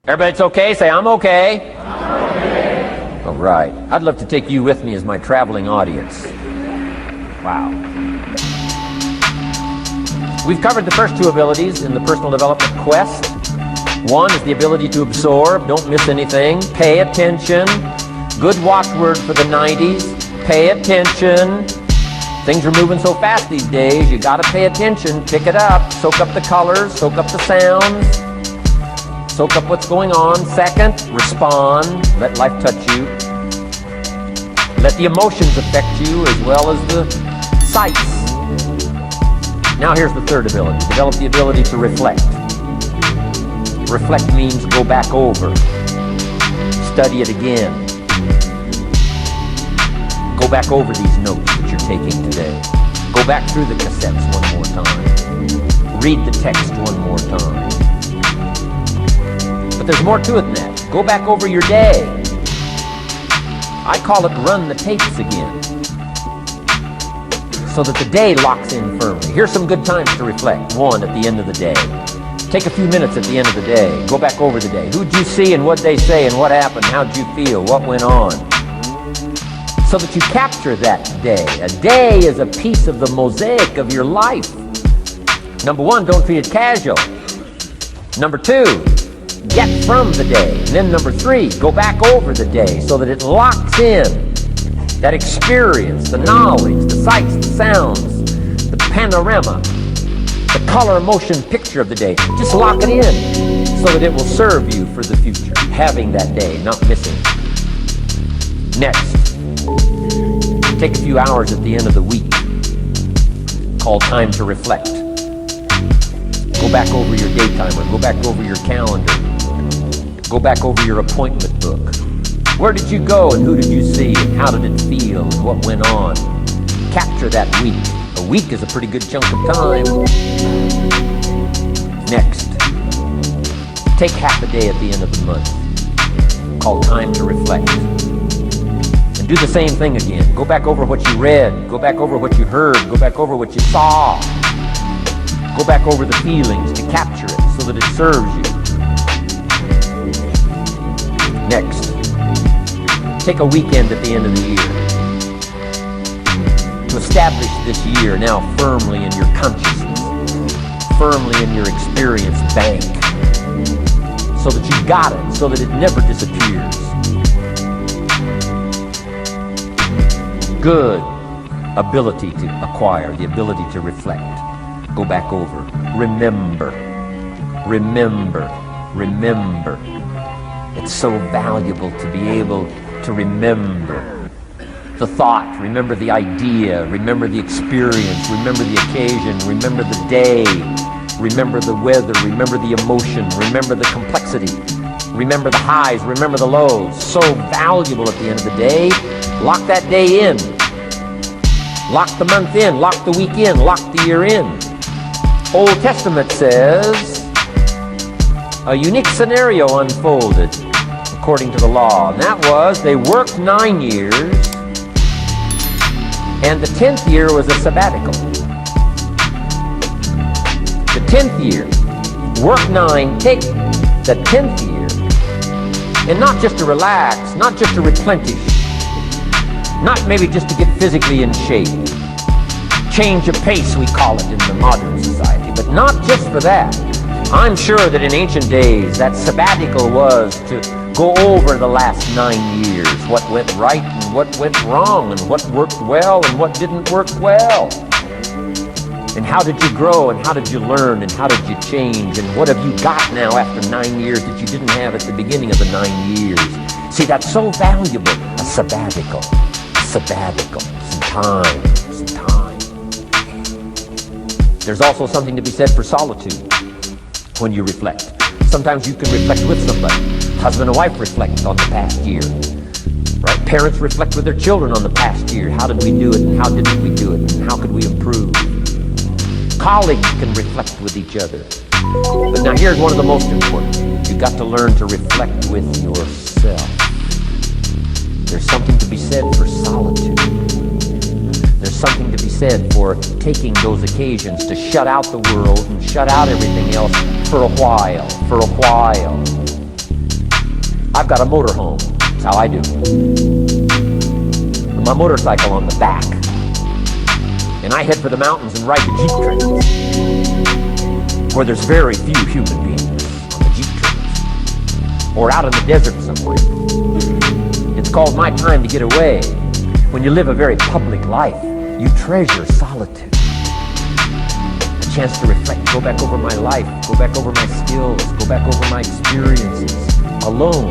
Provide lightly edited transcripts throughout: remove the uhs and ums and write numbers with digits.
Everybody's okay? Say, I'm okay. I'm okay. All right. I'd love to take you with me as my traveling audience. Wow. We've covered the first two abilities in the personal development quest. One is the ability to absorb, don't miss anything, pay attention. Good watchword for the 90s, pay attention. Things are moving so fast these days, you gotta pay attention, pick it up, soak up the colors, soak up the sounds, soak up what's going on. Second, respond, let life touch you. Let the emotions affect you as well as the sights. Now here's the third ability, develop the ability to reflect. Reflect means go back over, study it again. Go back over these notes that you're taking today. Go back through the cassettes one more time. Read the text one more time. But there's more to it than that. Go back over your day. I call it run the tapes again, so that the day locks in firmly. Here's some good times to reflect. One, at the end of the day. Take a few minutes at the end of the day. Go back over the day. Who'd you see and what'd they say and what happened? How'd you feel? What went on? So that you capture that day. A day is a piece of the mosaic of your life. Number one, don't treat it casual. Number two, get from the day. And then number three, go back over the day so that it locks in that experience, the knowledge, the sights, the sounds, the panorama, the color, motion, picture of the day. Just lock it in so that it will serve you for the future. Having that day, not missing. Next, take a few hours at the end of the week, called time to reflect. Go back over your day timer, go back over your calendar, go back over your appointment book. Where did you go and who did you see and how did it feel and what went on? Capture that week. A week is a pretty good chunk of time. Next, take half a day at the end of the month, called time to reflect. And do the same thing again. Go back over what you read, go back over what you heard, go back over what you saw. Go back over the feelings to capture it so that it serves you. Next, take a weekend at the end of the year to establish this year now firmly in your consciousness, firmly in your experience bank, so that you've got it, so that it never disappears. Good ability to acquire, the ability to reflect. Go back over. Remember. Remember. Remember. It's so valuable to be able to remember the thought, remember the idea, remember the experience, remember the occasion, remember the day, remember the weather, remember the emotion, remember the complexity, remember the highs, remember the lows. So valuable at the end of the day. Lock that day in. Lock the month in, lock the week in, lock the year in. Old Testament says a unique scenario unfolded according to the law, and that was they worked 9 years, and the 10th year was a sabbatical. The 10th year, work 9, take the 10th year, and not just to relax, not just to replenish, not maybe just to get physically in shape. Change of pace, we call it in the modern society, but not just for that. I'm sure that in ancient days, that sabbatical was to go over the last 9 years, what went right and what went wrong, and what worked well and what didn't work well. And how did you grow, and how did you learn, and how did you change, and what have you got now after 9 years that you didn't have at the beginning of the 9 years? See, that's so valuable, a sabbatical. Sabbatical, some time. There's also something to be said for solitude when you reflect. Sometimes you can reflect with somebody. Husband and wife reflect on the past year. Right? Parents reflect with their children on the past year. How did we do it, and how didn't we do it, and how could we improve? Colleagues can reflect with each other. But now here's one of the most important. You've got to learn to reflect with yourself. There's something to be said for solitude. There's something to be said for taking those occasions to shut out the world and shut out everything else for a while. I've got a motorhome. That's how I do. With my motorcycle on the back. And I head for the mountains and ride the Jeep trails, where there's very few human beings on the Jeep trails, or out in the desert somewhere. It's called my time to get away. When you live a very public life, you treasure solitude. A chance to reflect, go back over my life, go back over my skills, go back over my experiences. Alone.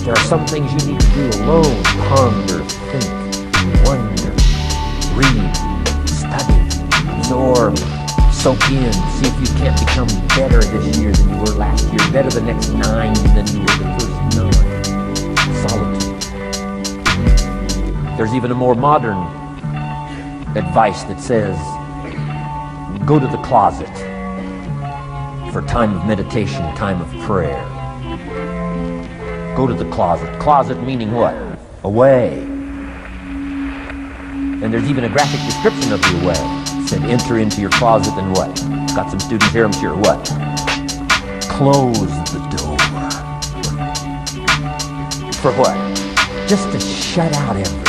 There are some things you need to do alone. Ponder, think, wonder, read, study, absorb, soak in, see if you can't become better this year than you were last year, better the next 9 than you were the first 9. Solitude. There's even a more modern advice that says, go to the closet for time of meditation, time of prayer. Go to the closet. Closet meaning what? Away. And there's even a graphic description of the away. It said, enter into your closet and what? Got some students here, I'm sure. What? Close the door. For what? Just to shut out everything.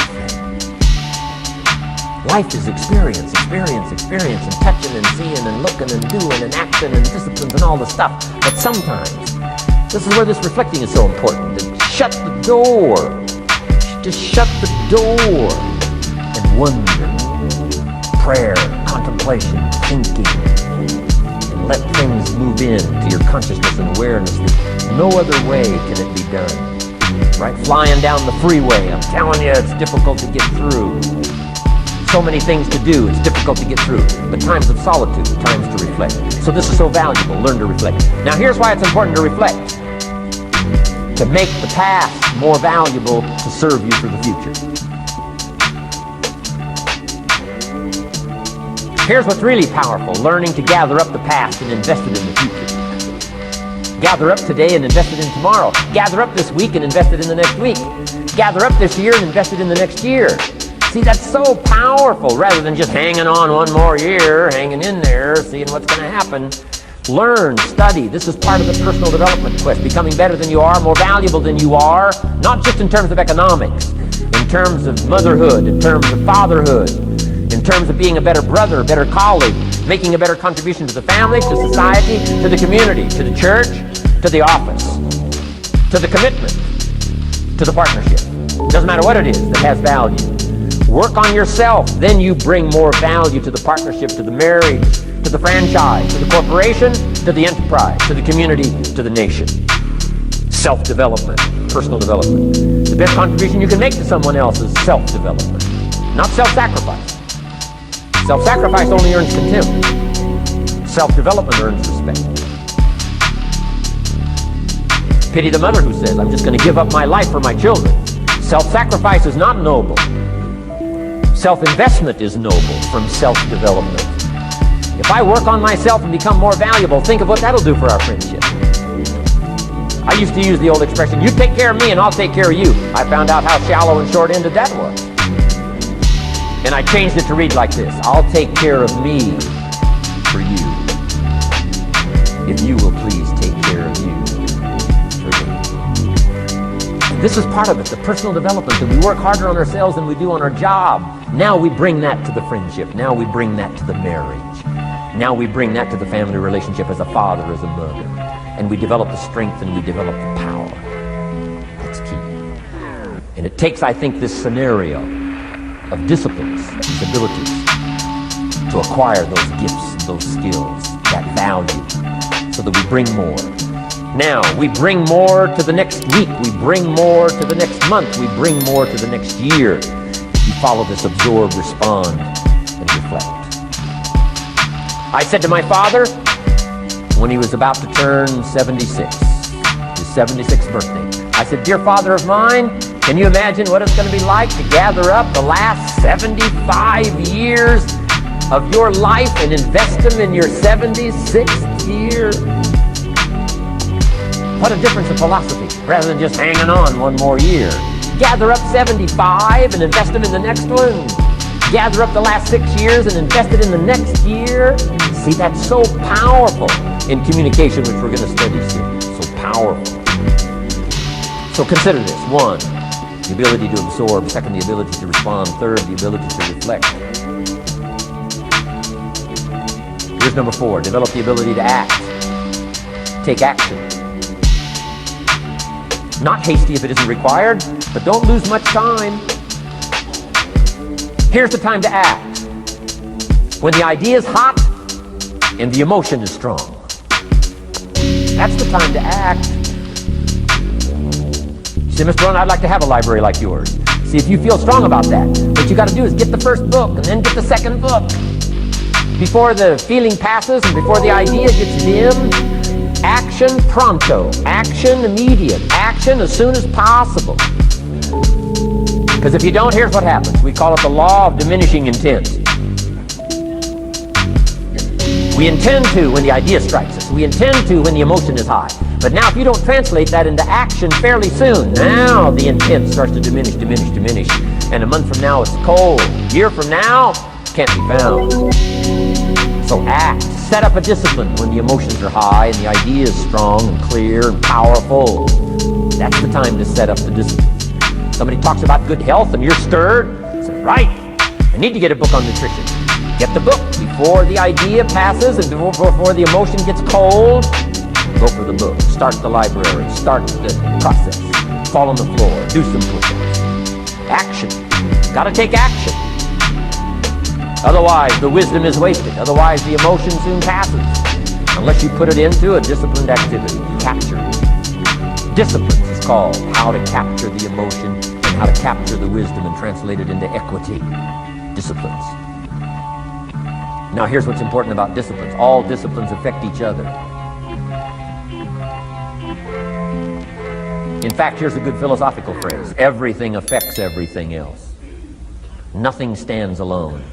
Life is experience, and touching and seeing and looking and doing and acting and disciplines and all the stuff. But sometimes, this is where this reflecting is so important. To shut the door. To shut the door. And wonder, prayer, contemplation, thinking, and let things move into your consciousness and awareness that no other way can it be done. Right? Flying down the freeway, I'm telling you, it's difficult to get through. So many things to do, it's difficult to get through. But times of solitude, times to reflect. So this is so valuable, learn to reflect. Now here's why it's important to reflect. To make the past more valuable to serve you for the future. Here's what's really powerful, learning to gather up the past and invest it in the future. Gather up today and invest it in tomorrow. Gather up this week and invest it in the next week. Gather up this year and invest it in the next year. See, that's so powerful, rather than just hanging on one more year, hanging in there, seeing what's going to happen. Learn, study. This is part of the personal development quest, becoming better than you are, more valuable than you are, not just in terms of economics, in terms of motherhood, in terms of fatherhood, in terms of being a better brother, a better colleague, making a better contribution to the family, to society, to the community, to the church, to the office, to the commitment, to the partnership. Doesn't matter what it is that has value. Work on yourself, then you bring more value to the partnership, to the marriage, to the franchise, to the corporation, to the enterprise, to the community, to the nation. Self-development, personal development. The best contribution you can make to someone else is self-development, not self-sacrifice. Self-sacrifice only earns contempt. Self-development earns respect. Pity the mother who says, I'm just going to give up my life for my children. Self-sacrifice is not noble. Self-investment is noble from self-development. If I work on myself and become more valuable, think of what that'll do for our friendship. I used to use the old expression, you take care of me and I'll take care of you. I found out how shallow and short-ended that was. And I changed it to read like this, I'll take care of me for you, if you will please take care of you for me. This is part of it, the personal development, that we work harder on ourselves than we do on our job. Now we bring that to the friendship. Now we bring that to the marriage. Now we bring that to the family relationship as a father, as a mother. And we develop the strength and we develop the power. That's key. And it takes, I think, this scenario of disciplines, these abilities, to acquire those gifts, those skills, that value, so that we bring more. Now, we bring more to the next week. We bring more to the next month. We bring more to the next year. You follow this absorb, respond, and reflect. I said to my father, when he was about to turn 76, his 76th birthday, I said, dear father of mine, can you imagine what it's going to be like to gather up the last 75 years of your life and invest them in your 76th year? What a difference in philosophy, rather than just hanging on one more year. Gather up 75 and invest them in the next one. Gather up the last 6 years and invest it in the next year. See, that's so powerful in communication, which we're going to study soon. So powerful. So consider this. 1, the ability to absorb. 2nd, the ability to respond. 3rd, the ability to reflect. Here's number 4, develop the ability to act. Take action. Not hasty if it isn't required, but don't lose much time. Here's the time to act. When the idea is hot and the emotion is strong. That's the time to act. See, Mr. Rohn, I'd like to have a library like yours. See, if you feel strong about that, what you got to do is get the first book and then get the second book. Before the feeling passes and before the idea gets dim, action pronto, action immediate, action as soon as possible. Because if you don't, here's what happens. We call it the law of diminishing intent. We intend to when the idea strikes us. We intend to when the emotion is high. But now if you don't translate that into action fairly soon, now the intent starts to diminish. And a month from now it's cold. A year from now, can't be found. So act. Set up a discipline when the emotions are high and the idea is strong and clear and powerful. That's the time to set up the discipline. Somebody talks about good health and you're stirred. Say, right, I need to get a book on nutrition. Get the book before the idea passes and before the emotion gets cold. Go for the book. Start the library. Start the process. Fall on the floor. Do some push-ups. Action. Got to take action. Otherwise, the wisdom is wasted. Otherwise, the emotion soon passes. Unless you put it into a disciplined activity. Capture it. Disciplines is called how to capture the emotion and how to capture the wisdom and translate it into equity. Disciplines. Now, here's what's important about disciplines. All disciplines affect each other. In fact, here's a good philosophical phrase. Everything affects everything else. Nothing stands alone.